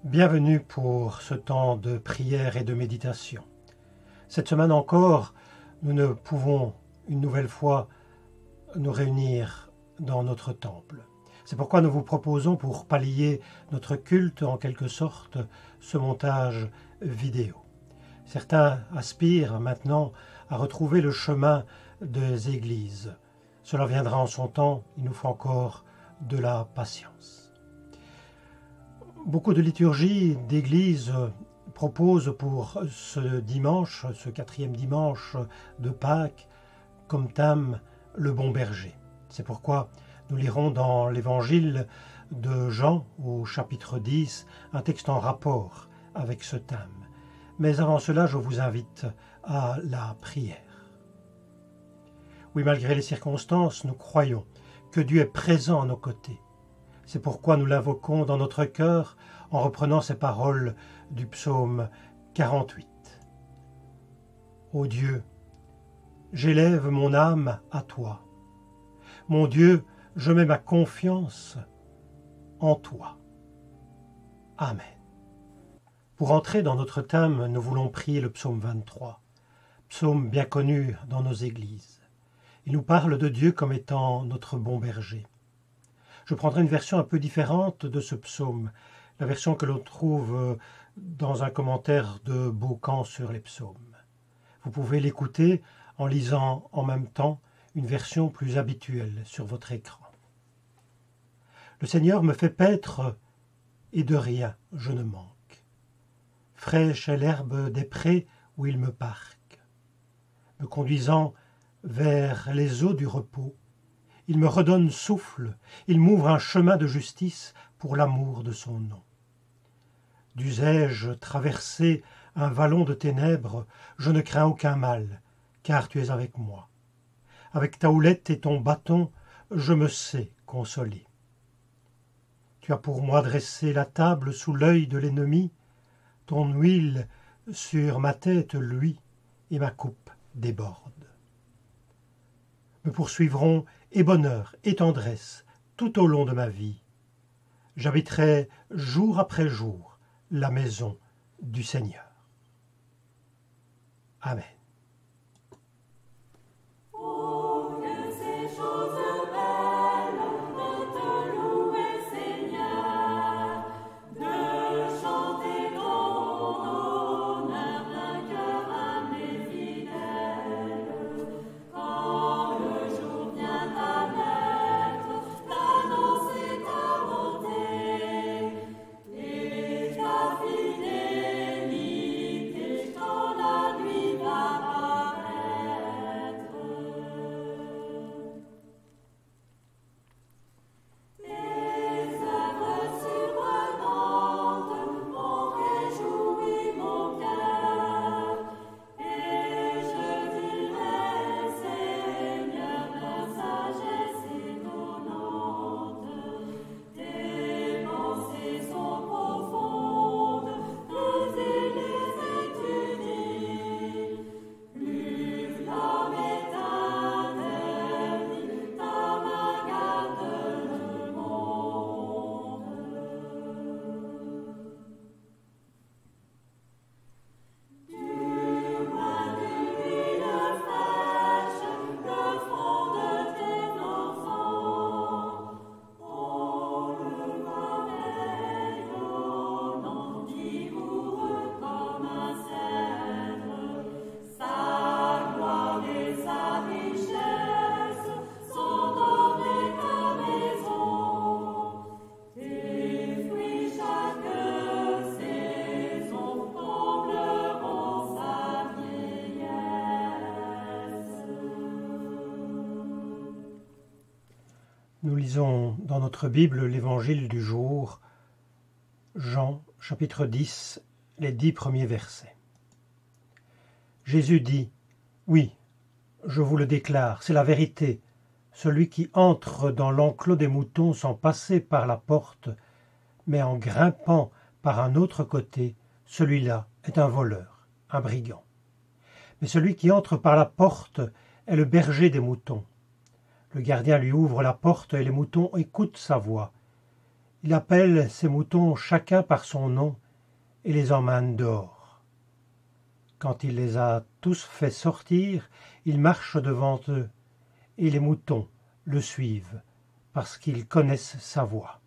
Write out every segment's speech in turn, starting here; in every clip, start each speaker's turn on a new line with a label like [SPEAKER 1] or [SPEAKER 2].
[SPEAKER 1] Bienvenue pour ce temps de prière et de méditation. Cette semaine encore, nous ne pouvons une nouvelle fois nous réunir dans notre temple. C'est pourquoi nous vous proposons, pour pallier notre culte en quelque sorte, ce montage vidéo. Certains aspirent maintenant à retrouver le chemin des églises. Cela viendra en son temps, il nous faut encore de la patience. Beaucoup de liturgies d'église proposent pour ce dimanche, ce 4e dimanche de Pâques, comme thème le bon berger. C'est pourquoi nous lirons dans l'évangile de Jean au chapitre 10 un texte en rapport avec ce thème. Mais avant cela, je vous invite à la prière. Oui, malgré les circonstances, nous croyons que Dieu est présent à nos côtés. C'est pourquoi nous l'invoquons dans notre cœur en reprenant ces paroles du psaume 48. Ô Dieu, j'élève mon âme à toi. Mon Dieu, je mets ma confiance en toi. Amen. Pour entrer dans notre thème, nous voulons prier le psaume 23, psaume bien connu dans nos églises. Il nous parle de Dieu comme étant notre bon berger. Je prendrai une version un peu différente de ce psaume, la version que l'on trouve dans un commentaire de Beaucamp sur les psaumes. Vous pouvez l'écouter en lisant en même temps une version plus habituelle sur votre écran. Le Seigneur me fait paître et de rien je ne manque. Fraîche est l'herbe des prés où il me parque. Me conduisant vers les eaux du repos, il me redonne souffle, il m'ouvre un chemin de justice pour l'amour de son nom. Dussé-je traverser un vallon de ténèbres, je ne crains aucun mal, car tu es avec moi. Avec ta houlette et ton bâton, je me sais consolé. Tu as pour moi dressé la table sous l'œil de l'ennemi, ton huile sur ma tête luit, et ma coupe déborde. Me poursuivront et bonheur et tendresse tout au long de ma vie. J'habiterai jour après jour la maison du Seigneur. Amen. Nous lisons dans notre Bible l'évangile du jour, Jean, chapitre 10, les 10 premiers versets. Jésus dit, « Oui, je vous le déclare, c'est la vérité. Celui qui entre dans l'enclos des moutons sans passer par la porte, mais en grimpant par un autre côté, celui-là est un voleur, un brigand. Mais celui qui entre par la porte est le berger des moutons. Le gardien lui ouvre la porte et les moutons écoutent sa voix. Il appelle ses moutons chacun par son nom et les emmène dehors. Quand il les a tous fait sortir, il marche devant eux, et les moutons le suivent, parce qu'ils connaissent sa voix.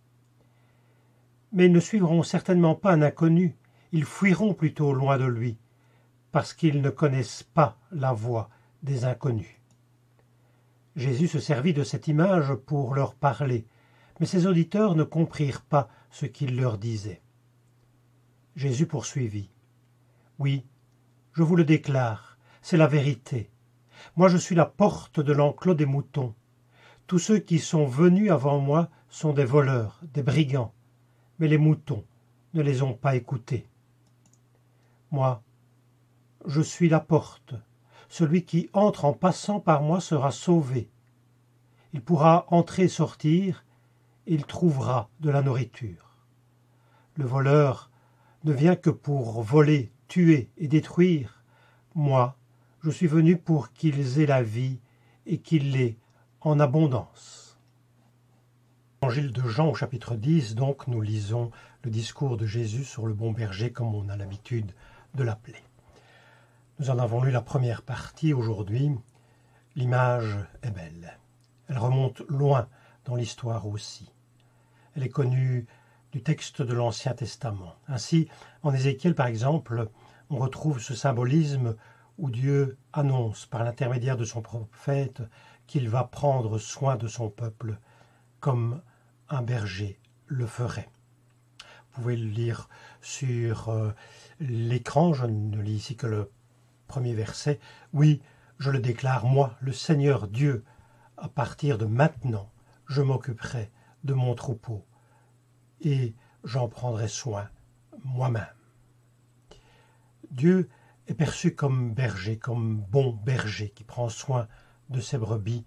[SPEAKER 1] Mais ils ne suivront certainement pas un inconnu, ils fuiront plutôt loin de lui, parce qu'ils ne connaissent pas la voix des inconnus. Jésus se servit de cette image pour leur parler, mais ses auditeurs ne comprirent pas ce qu'il leur disait. Jésus poursuivit. « Oui, je vous le déclare, c'est la vérité. Moi je suis la porte de l'enclos des moutons. Tous ceux qui sont venus avant moi sont des voleurs, des brigands, mais les moutons ne les ont pas écoutés. Moi, je suis la porte. Celui qui entre en passant par moi sera sauvé. Il pourra entrer et sortir, et il trouvera de la nourriture. Le voleur ne vient que pour voler, tuer et détruire. Moi, je suis venu pour qu'ils aient la vie et qu'ils l'aient en abondance. Évangile de Jean au chapitre 10, donc, nous lisons le discours de Jésus sur le bon berger, comme on a l'habitude de l'appeler. Nous en avons lu la première partie aujourd'hui. L'image est belle. Elle remonte loin dans l'histoire aussi. Elle est connue du texte de l'Ancien Testament. Ainsi, en Ézéchiel, par exemple, on retrouve ce symbolisme où Dieu annonce par l'intermédiaire de son prophète qu'il va prendre soin de son peuple comme un berger le ferait. Vous pouvez le lire sur l'écran, je ne lis ici que le premier verset. Oui, je le déclare, moi, le Seigneur Dieu, à partir de maintenant, je m'occuperai de mon troupeau et j'en prendrai soin moi-même. Dieu est perçu comme berger, comme bon berger qui prend soin de ses brebis,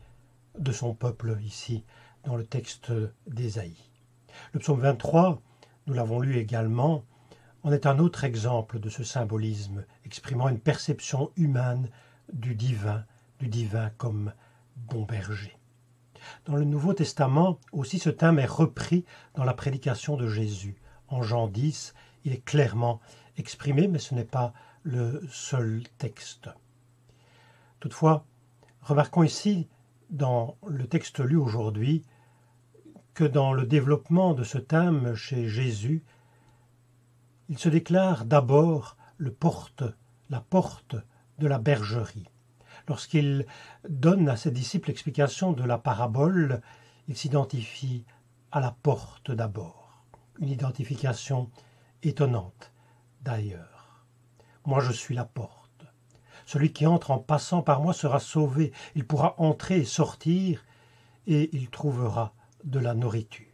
[SPEAKER 1] de son peuple ici, dans le texte d'Ésaïe. Le psaume 23, nous l'avons lu également, en est un autre exemple de ce symbolisme, exprimant une perception humaine du divin comme bon berger. Dans le Nouveau Testament aussi, ce thème est repris dans la prédication de Jésus. En Jean 10, il est clairement exprimé, mais ce n'est pas le seul texte. Toutefois, remarquons ici, dans le texte lu aujourd'hui, que dans le développement de ce thème chez Jésus, il se déclare d'abord la porte de la bergerie. Lorsqu'il donne à ses disciples l'explication de la parabole, il s'identifie à la porte d'abord. Une identification étonnante d'ailleurs. Moi je suis la porte. Celui qui entre en passant par moi sera sauvé. Il pourra entrer et sortir et il trouvera de la nourriture.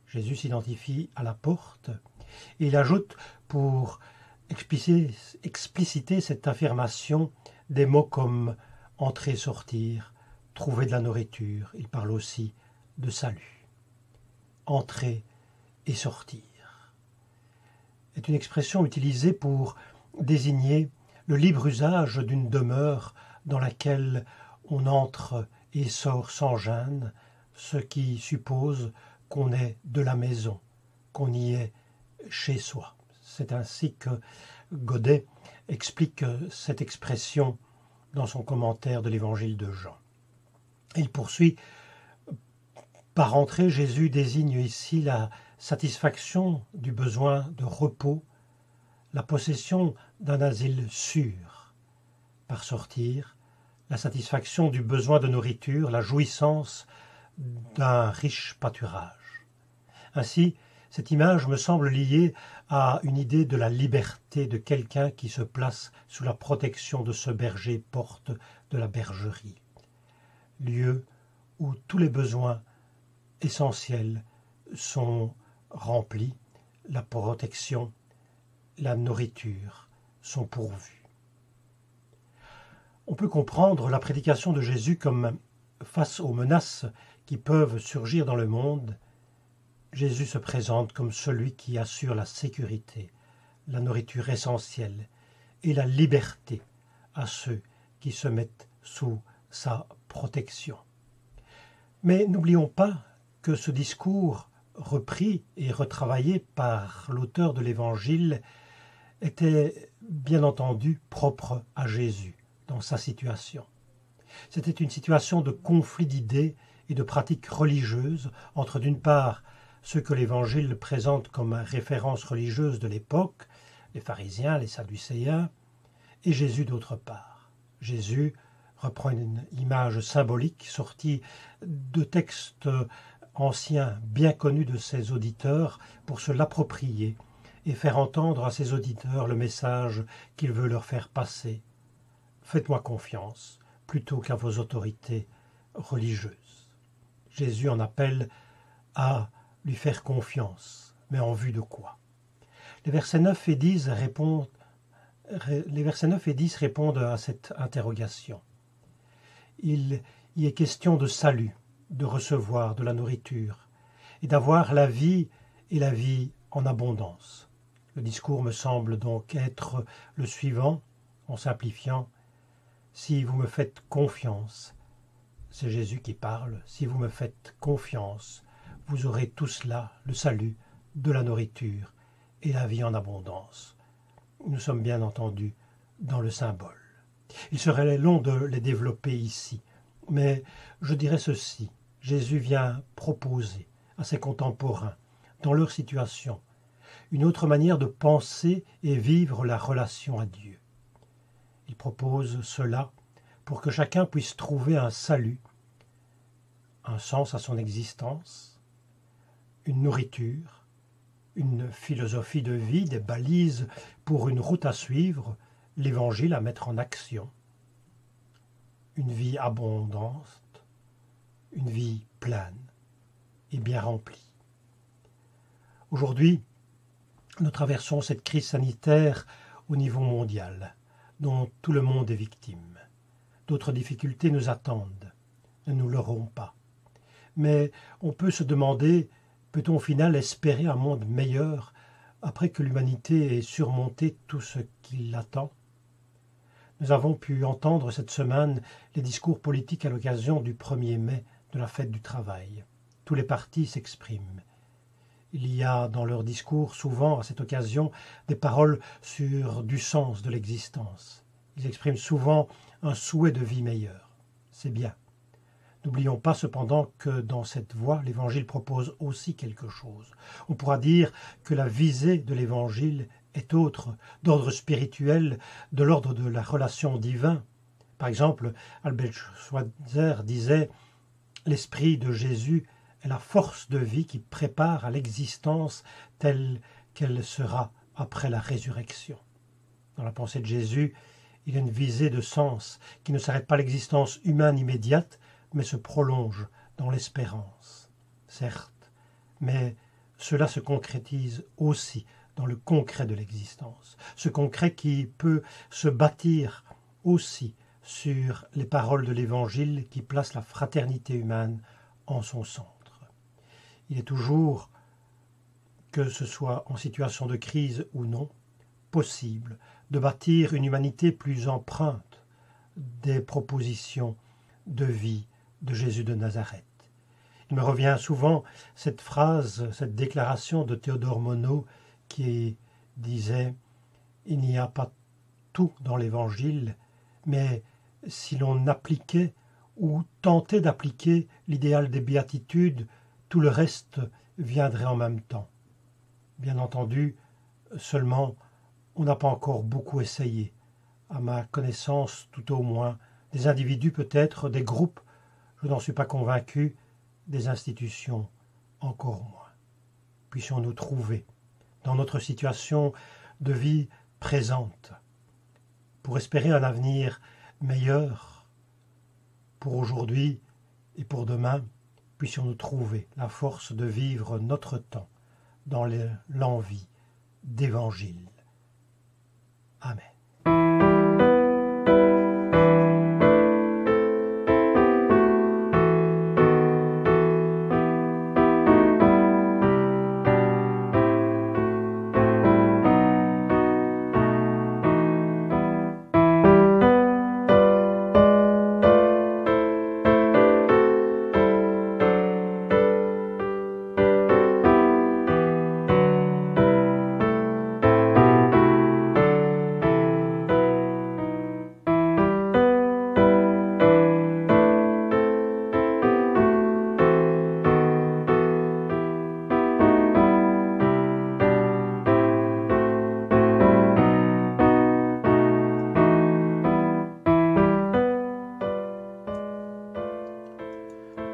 [SPEAKER 1] Jésus s'identifie à la porte et il ajoute pour expliciter cette affirmation des mots comme entrer, sortir, trouver de la nourriture. Il parle aussi de salut. Entrer et sortir est une expression utilisée pour désigner le libre usage d'une demeure dans laquelle on entre et sort sans gêne, ce qui suppose qu'on est de la maison, qu'on y est chez soi. C'est ainsi que Godet explique cette expression dans son commentaire de l'évangile de Jean. Il poursuit par entrer, Jésus désigne ici la satisfaction du besoin de repos, la possession d'un asile sûr. Par sortir, la satisfaction du besoin de nourriture, la jouissance d'un riche pâturage. Ainsi, cette image me semble liée à une idée de la liberté de quelqu'un qui se place sous la protection de ce berger porte de la bergerie, lieu où tous les besoins essentiels sont remplis, la protection, la nourriture sont pourvus. On peut comprendre la prédication de Jésus comme, face aux menaces qui peuvent surgir dans le monde, Jésus se présente comme celui qui assure la sécurité, la nourriture essentielle et la liberté à ceux qui se mettent sous sa protection. Mais n'oublions pas que ce discours repris et retravaillé par l'auteur de l'Évangile était bien entendu propre à Jésus dans sa situation. C'était une situation de conflit d'idées et de pratiques religieuses entre d'une part ceux que l'Évangile présente comme référence religieuse de l'époque, les pharisiens, les sadducéens, et Jésus d'autre part. Jésus reprend une image symbolique sortie de textes anciens bien connus de ses auditeurs pour se l'approprier et faire entendre à ses auditeurs le message qu'il veut leur faire passer. Faites-moi confiance plutôt qu'à vos autorités religieuses. Jésus en appelle à lui faire confiance, mais en vue de quoi? Les versets 9 et 10 répondent à cette interrogation. Il y est question de salut, de recevoir de la nourriture et d'avoir la vie et la vie en abondance. Le discours me semble donc être le suivant, en simplifiant. Si vous me faites confiance, c'est Jésus qui parle, si vous me faites confiance, vous aurez tout cela, le salut, de la nourriture et la vie en abondance. Nous sommes bien entendu dans le symbole. Il serait long de les développer ici, mais je dirais ceci. Jésus vient proposer à ses contemporains, dans leur situation, une autre manière de penser et vivre la relation à Dieu. Il propose cela pour que chacun puisse trouver un salut, un sens à son existence, une nourriture, une philosophie de vie, des balises pour une route à suivre, l'évangile à mettre en action, une vie abondante, une vie pleine et bien remplie. Aujourd'hui, nous traversons cette crise sanitaire au niveau mondial, dont tout le monde est victime. D'autres difficultés nous attendent, ne nous leurrons pas. Mais on peut se demander, peut-on au final espérer un monde meilleur après que l'humanité ait surmonté tout ce qui l'attend? Nous avons pu entendre cette semaine les discours politiques à l'occasion du 1er mai de la fête du travail. Tous les partis s'expriment. Il y a dans leurs discours souvent à cette occasion des paroles sur du sens de l'existence. Ils expriment souvent un souhait de vie meilleure. C'est bien. N'oublions pas cependant que dans cette voie, l'Évangile propose aussi quelque chose. On pourra dire que la visée de l'Évangile est autre, d'ordre spirituel, de l'ordre de la relation divine. Par exemple, Albert Schweitzer disait « L'esprit de Jésus est la force de vie qui prépare à l'existence telle qu'elle sera après la résurrection. » Dans la pensée de Jésus, il y a une visée de sens qui ne s'arrête pas à l'existence humaine immédiate, mais se prolonge dans l'espérance. Certes, mais cela se concrétise aussi dans le concret de l'existence. Ce concret qui peut se bâtir aussi sur les paroles de l'Évangile qui placent la fraternité humaine en son centre. Il est toujours, que ce soit en situation de crise ou non, possible de bâtir une humanité plus empreinte des propositions de vie de Jésus de Nazareth. Il me revient souvent cette phrase, cette déclaration de Théodore Monod qui disait « Il n'y a pas tout dans l'Évangile, mais si l'on appliquait ou tentait d'appliquer l'idéal des béatitudes, tout le reste viendrait en même temps. » Bien entendu, seulement on n'a pas encore beaucoup essayé. À ma connaissance, tout au moins, des individus peut-être, des groupes, je n'en suis pas convaincu, des institutions encore moins. Puissions-nous trouver, dans notre situation de vie présente, pour espérer un avenir meilleur, pour aujourd'hui et pour demain, puissions-nous trouver la force de vivre notre temps dans l'envie d'évangile. Amen.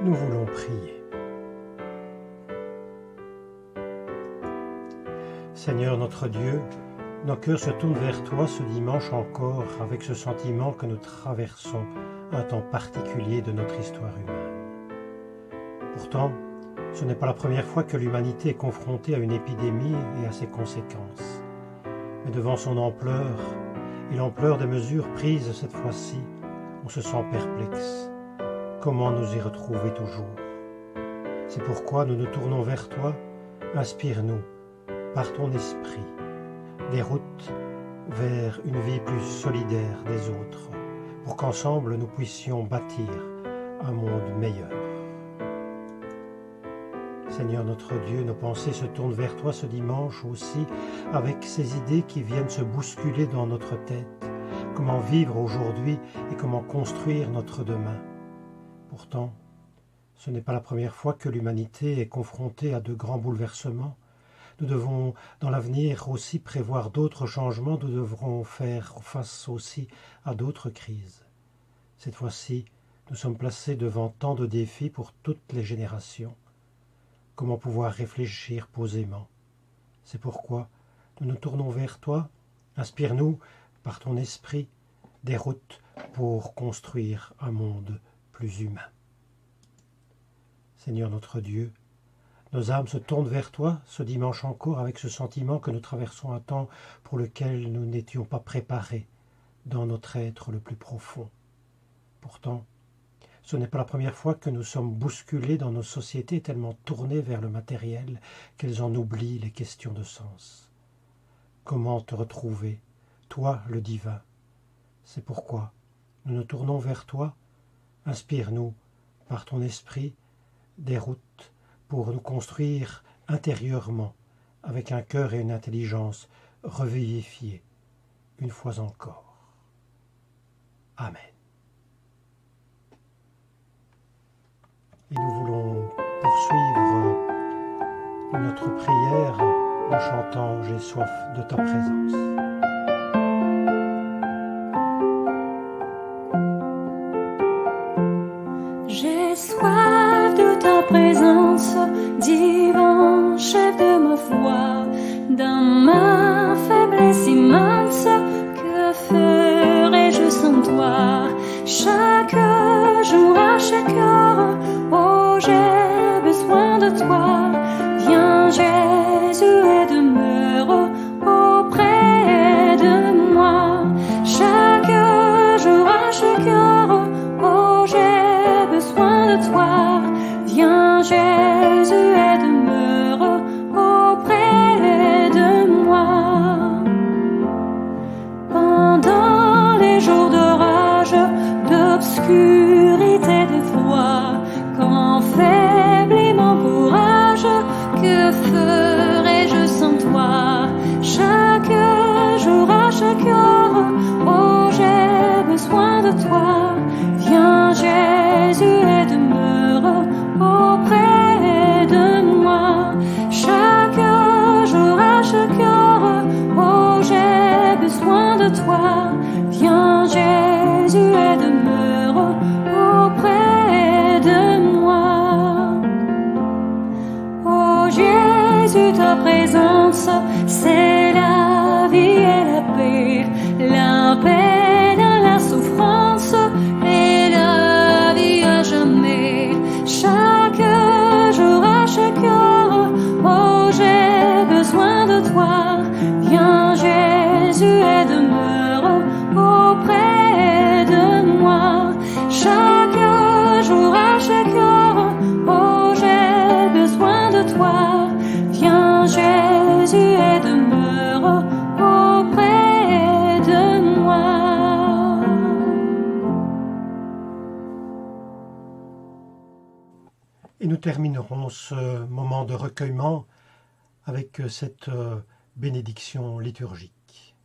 [SPEAKER 1] Nous voulons prier. Seigneur notre Dieu, nos cœurs se tournent vers toi ce dimanche encore avec ce sentiment que nous traversons un temps particulier de notre histoire humaine. Pourtant, ce n'est pas la première fois que l'humanité est confrontée à une épidémie et à ses conséquences. Mais devant son ampleur et l'ampleur des mesures prises cette fois-ci, on se sent perplexe. Comment nous y retrouver toujours? C'est pourquoi nous nous tournons vers toi. Inspire-nous, par ton esprit, des routes vers une vie plus solidaire des autres, pour qu'ensemble nous puissions bâtir un monde meilleur. Seigneur notre Dieu, nos pensées se tournent vers toi ce dimanche aussi, avec ces idées qui viennent se bousculer dans notre tête. Comment vivre aujourd'hui et comment construire notre demain. Pourtant, ce n'est pas la première fois que l'humanité est confrontée à de grands bouleversements. Nous devons, dans l'avenir, aussi prévoir d'autres changements. Nous devrons faire face aussi à d'autres crises. Cette fois-ci, nous sommes placés devant tant de défis pour toutes les générations. Comment pouvoir réfléchir posément? C'est pourquoi nous nous tournons vers toi. Inspire-nous, par ton esprit, des routes pour construire un monde plus humain. Seigneur notre Dieu, nos âmes se tournent vers toi ce dimanche encore avec ce sentiment que nous traversons un temps pour lequel nous n'étions pas préparés dans notre être le plus profond. Pourtant, ce n'est pas la première fois que nous sommes bousculés dans nos sociétés tellement tournées vers le matériel qu'elles en oublient les questions de sens. Comment te retrouver, toi le divin? C'est pourquoi nous nous tournons vers toi. Inspire-nous, par ton esprit, des routes pour nous construire intérieurement avec un cœur et une intelligence revivifiés une fois encore. Amen. Et nous voulons poursuivre notre prière en chantant « J'ai soif de ta présence ».
[SPEAKER 2] J'ai soif de ta présence, divin chef de ma foi, dans ma faiblesse immense, que ferais-je sans toi? Chaque jour, à chaque heure, oh j'ai besoin de toi. Viens Jésus et demeure auprès de moi. Chaque jour, à chaque heure, oh j'ai besoin de toi. Viens Jésus et demeure auprès de moi. Pendant les jours d'orage, d'obscurité, de froid, quand faiblit mon courage, que ferais-je sans toi? Chaque jour, à chaque heure, oh j'ai besoin de toi. Viens Jésus et demeure auprès de moi. Chaque jour, à chaque heure, oh j'ai besoin de toi. Viens Jésus et demeure auprès de moi. Oh Jésus, ta présence, c'est la vie et la paix dans la souffrance et la vie à jamais. Chaque jour, à chaque heure, oh j'ai besoin de toi. Viens Jésus et demeure auprès de moi. Chaque jour, à chaque heure, oh j'ai besoin de toi. Viens Jésus et demeure auprès de moi.
[SPEAKER 1] Et nous terminerons ce moment de recueillement avec cette bénédiction liturgique.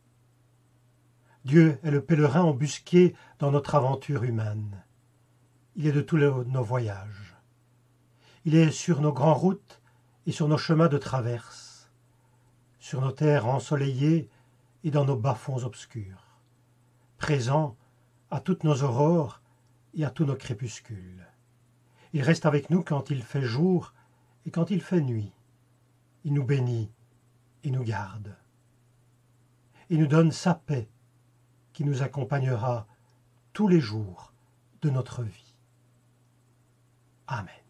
[SPEAKER 1] Dieu est le pèlerin embusqué dans notre aventure humaine. Il est de tous nos voyages. Il est sur nos grandes routes et sur nos chemins de traverse, sur nos terres ensoleillées et dans nos bas-fonds obscurs, présent à toutes nos aurores et à tous nos crépuscules. Il reste avec nous quand il fait jour et quand il fait nuit. Il nous bénit et nous garde. Il nous donne sa paix qui nous accompagnera tous les jours de notre vie. Amen.